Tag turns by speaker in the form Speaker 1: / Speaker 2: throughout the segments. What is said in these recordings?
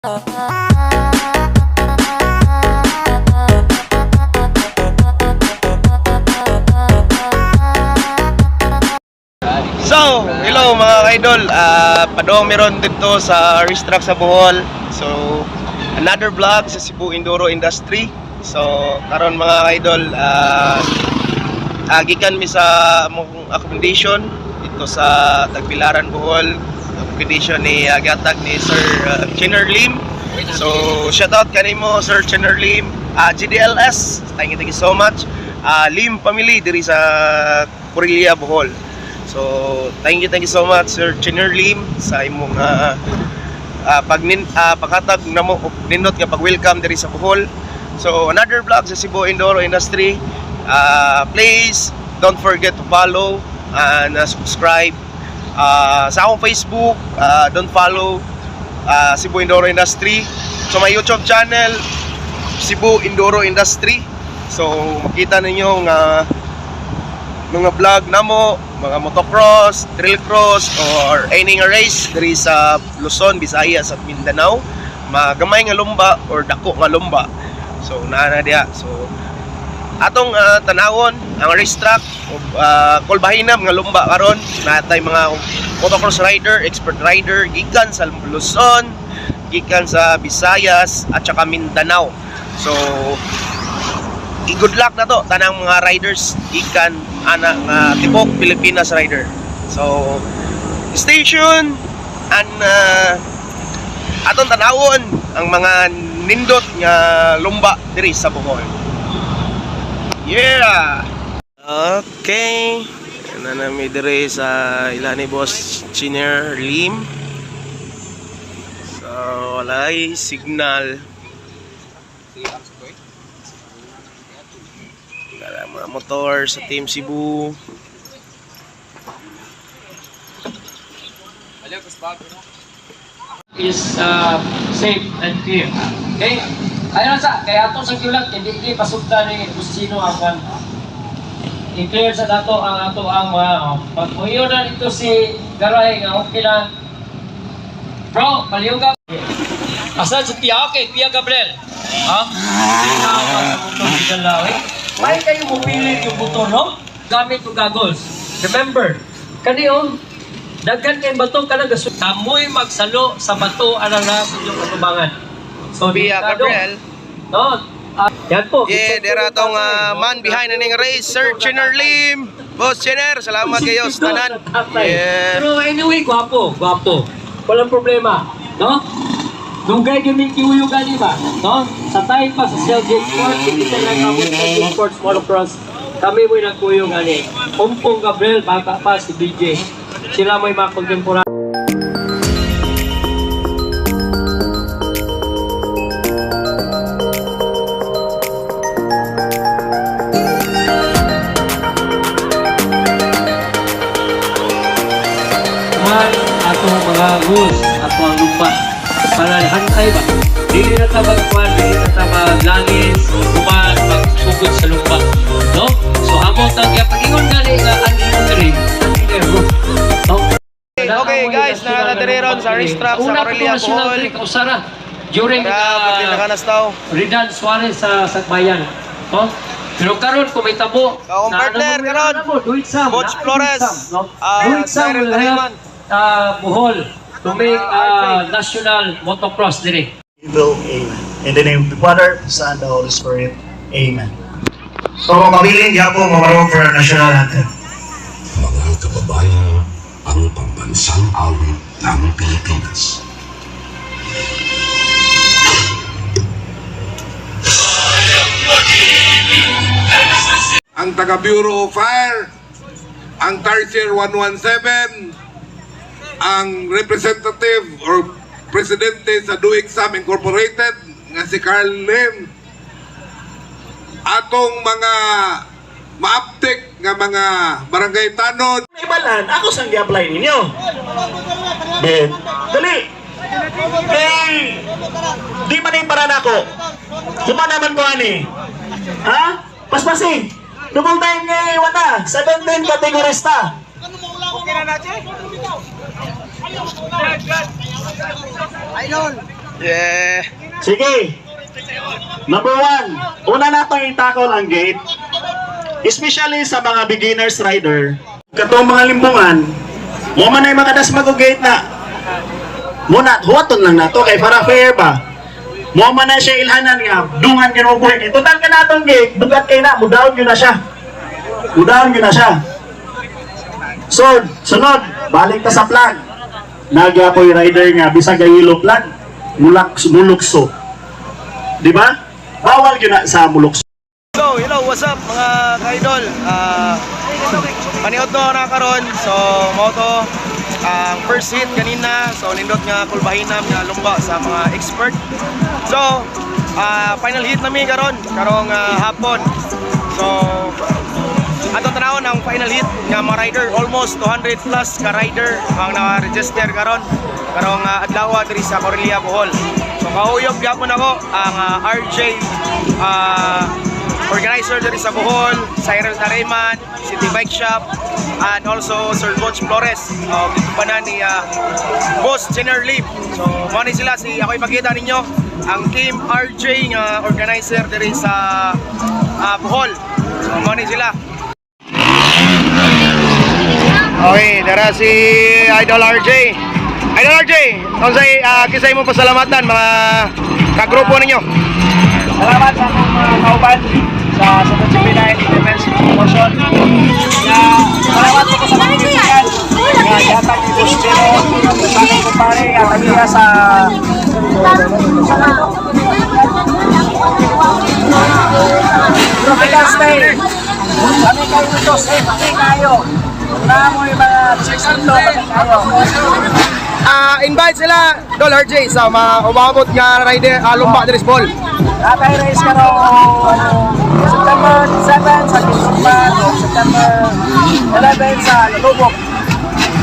Speaker 1: So, hello mga idol. Padong meron dito sa Racetrack sa Bohol. So, another vlog sa Cebu Enduro Industry. So, karon mga idol, gikan mi sa among accommodation dito sa Tagbilaran Bohol. Accommodation ni gatag ni Sir Chinner Lim. So, shout out kanimo Sir Chinner Lim, GDLS. Thank you so much. Lim family diri sa Corelia Bohol. So, thank you so much Sir Chinner Lim sa imong paghatag namo nindot nga pag-welcome diri sa Bohol. So, another vlog sa Cebu Enduro Industry. Please don't forget to follow and subscribe sa akong Facebook. Don't follow Cebu Enduro Industry. So, my YouTube channel Cebu Enduro Industry. So, makita ninyo nga mga vlog namo, mga motocross, trail cross, or any nga race diri sa Luzon, Visayas at Mindanao. Magamay nga lumba or dako nga lumba. So naa na diha. So atong tanawon ang racetrack Kolbahinam nga lumba karon. Natay mga motocross rider, expert rider gikan sa Luzon, gikan sa Visayas at saka Mindanao. So good luck na to tanang mga riders gikan ana nga tibok Pilipinas rider. So stay tuned and aton tanawon ang mga nindot nga lumba diri sa Bohol. Yeah. Okay. Na nami diri sa ila ni Boss Chinner Lim. So walay signal. Mga motor sa Team Cebu.
Speaker 2: Is safe and clear. Okay? Ayun sa kaya ato sa gulat hindi pasugda ni Busino ang i-clear sa dato ang ato ang pagpuyo na dito si Garay nga okay na. Bro, paliw ka. Asan si Pia? Okay, Pia Gabriel. Ha? May kayo mupili yung buto, no? Gamit yung goggles. Remember, kaniyo, daghan kayong bato ka na gasol. Kamoy magsalo sa bato anang na sa inyong katubangan. So,
Speaker 1: Pia Gabriel.
Speaker 2: No? Yan po.
Speaker 1: Yeah, dera tong man behind ning race, Sir Chinner Lim. Boss Chinner, salamat kayo sa tanan. Yeah.
Speaker 2: Pero anyway, gwapo. Walang problema. No? Dugay gaming kiuyo gani ba? No? Sa time pa sa Celtic Sports, kita lang kamo sa Celtic Sports Motocross. Kami mo'y nagkuyo gani. Pumpong Gabriel, bata pa si DJ. Sila mo'y mga contemporary. Atong mga rules, atong lumba. Para hantay ba? Dili na ta magkuhan, dili na ta maglangis, kuman, magsugod sa lumba. No? So, amo tagya pag-ingon gani nga ang ingon rin.
Speaker 1: Okay guys, nakadiriron sa racetrack sa Corelia Bohol.
Speaker 2: During Ridan Suarez sa Sakbayan. No? Pero karon kung may tabo,
Speaker 1: kaong partner karon, Coach Flores,
Speaker 2: Cyril Raymond, Bohol, to make national motocross diri.
Speaker 3: Amen. In the name of the Father, the Son, and the Holy Spirit. Amen.
Speaker 4: So, mabiling yapo mamarong for national anthem.
Speaker 5: Mga kababayan, ang pambansang awit ng Pilipinas.
Speaker 6: Ang taga Bureau of Fire, ang Tarsier 117, ang representative or presidente sa Do Exam Incorporated nga si Carl Lim, atong mga maaptek nga mga barangay tanod.
Speaker 3: Ibalan, ako sang i-apply ninyo. Ben, dali. Di man yung para nako. Kuma naman ko ani. Ha? Paspasi. Double time nga iwan na. 17 kategorista. Okay na natin? Idol.
Speaker 1: Yeah.
Speaker 3: Sige. Number 1, una natong i-tackle ang gate. Especially sa mga beginners rider. Katong mga limbungan, mo man ay makadas mag-gate na. Muna, huwaton lang na to kay para fair ba? Mo man na siya ilhanan nga, dungan ginubuhin. Total ka na itong gate, dugat kayo na, mudawon yun na siya. Mudawon yun na siya. So, sunod, balik ka sa flag. Nagapoy rider nga, bisag ay yellow flag, mulukso. Di ba? Bawal yun na sa mulukso.
Speaker 1: So, hello, what's up mga ka-idol? Paniod to na karon. So, mo to ang first hit kanina. So, nindot nga kulbahinam nga lumba sa mga expert. So, final hit nami karon karong hapon. So, atong tanawon ang final hit nga mga rider, almost 200 plus ka rider ang na-register karon karong adlaw diri sa Corelia, Bohol. So, kahuyog gyapon ako ang RJ organizer diri sa Bohol, Cyril Tareman, City Bike Shop, and also Sir Coach Flores. Gitupanan ni Boss Jenner Lim. So, muna sila, ako ipakita ninyo ang Team RJ nga organizer diri sa Bohol. So, muna sila. Okay, dara si Idol RJ. Idol RJ, unsay kisay mo pasalamatan mga kagrupo ninyo?
Speaker 3: Salamat sa akong mga kauban sa Sunod Pilipinas Defense Promotion. Salamat po sa mga kaibigan. Yatag ni Boss Chino, sa aking kumpare, yatag niya sa Providence Day. Kami kayo ito, safe, kami kayo. Una mo yung mga chicks nito, kami kayo.
Speaker 1: Invite sila Dol RJ sa mga umabot nga rider lumba diri sa Bohol.
Speaker 3: Natay race ka rin September 7 sa Kilumban o September 11 sa Lubok.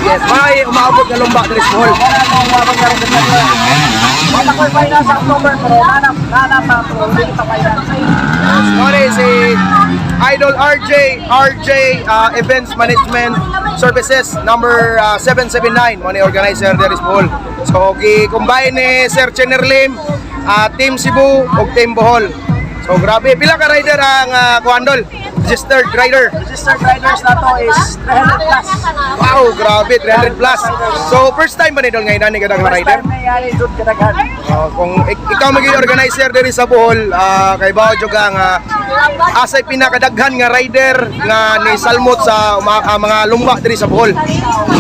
Speaker 1: Yes, may umabot nga lumba diri sa Bohol.
Speaker 3: Wala akong umabot ka rin September. Wala ko'y final sa October pero nanap na pero hindi pa final.
Speaker 1: Sorry, si Idol RJ Events Management Services number 779 mo ni organizer diri sa Bohol. So gi-combine ni Sir Jenner Lim, Team Cebu ug Team Bohol. So grabe, pila ka rider ang Kuandol? Registered rider.
Speaker 3: Registered riders na to is 300 plus.
Speaker 1: Wow, grabe, 300 plus. So first time ba ni Dol ngayon ni kadang
Speaker 3: First
Speaker 1: rider?
Speaker 3: time nangyari doon kadaghan.
Speaker 1: Kung ikaw maging organizer diri sa Bohol, kay bao jud ang asay pinakadaghan nga rider nga ni salmot sa mga lumba diri sa Bohol.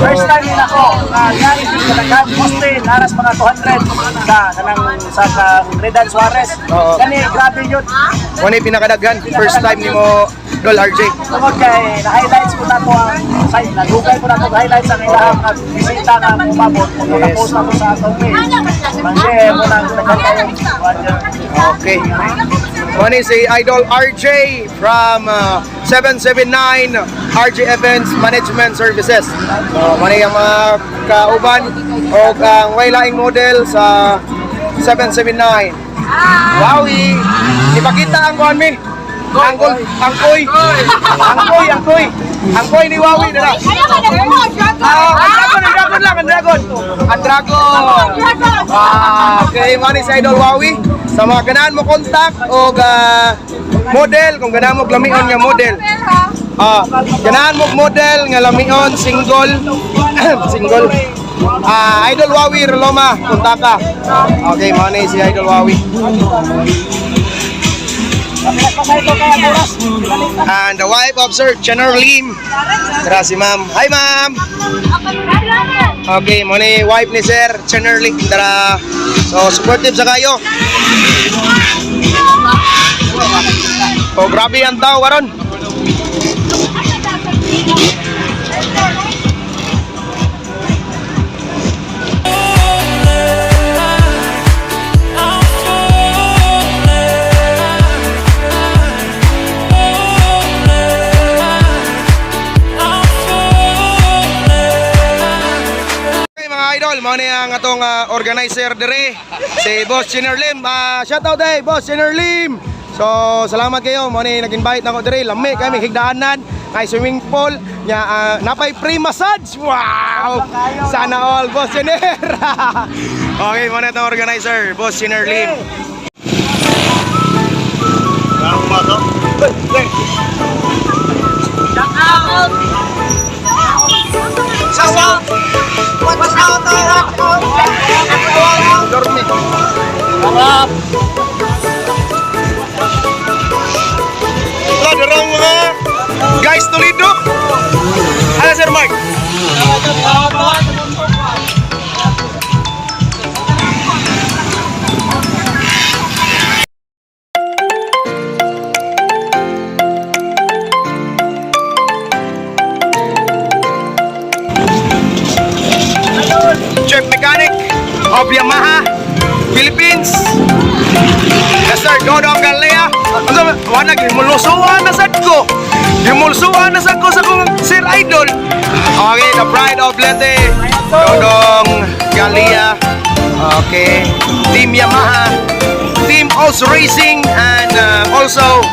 Speaker 3: First time din ako, nangyari doon kadaghan. Mostly, naras mga 200 sa Redan Suarez.
Speaker 1: Oo.
Speaker 3: Kani, grabe yun.
Speaker 1: Ano yung pinakadaghan? First time ni mo Dol RJ.
Speaker 3: Tungkol kay na-highlights ko na to ang site. Nagugay ko na to highlights ang ilang at bisita na umabot. Kung na-post na to sa atong page. Manje, muna nagkakaroon.
Speaker 1: Okay. Ano si Idol RJ from 779 RJ Events Management Services. So, ano yung mga kauban o ang waylaing model sa 779. Wowie! Ipakita ang kuhan mi. Angkoy ni Wowie na. Ang dragon. Okay, mani si Idol Wowie. Sa mga ganahan mo contact o model, kung ganahan mo lamion nga model. Ganahan mo model nga lamion, single. Single. Idol Wowie Roloma, kontak ka. Okay, mani si Idol Wowie. And the wife of Sir Jenner Lim. Tara si ma'am. Hi ma'am. Okay, mo ni wife ni Sir Jenner Lim. Tara. So supportive sa kayo. Oh, grabe ang tao karon. Idol, mo ni ang atong organizer dire si Boss Jenner Lim. Shout out day Boss Jenner Lim. So salamat kayo, mo ni nag-invite nako dire. Lami kami higdaanan kay swimming pool nya napay free massage. Wow! Sana all Boss Jenner. Okay, muna itong organizer, Boss Sinner Lim. Wala, darang mga guys Toledo. Ano, Sir Mark? Chief Mechanic of Yamaha Philippines. Yes sir, Dodong Galea. Wanag, himulsuan na sad ko. Himulsuan na sad ko sa kong Sir Idol. Okay, the pride of Leyte, Dodong Galea. Okay, Team Yamaha, Team Oz Racing, and also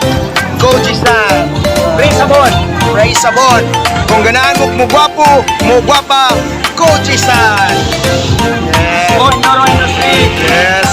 Speaker 1: Coach Stan. Praise Sabon. Praise Sabon. Kung ganaan mo gwapo, mo gwapa, Coach Stan. Yes.
Speaker 2: Industry.
Speaker 1: Yes.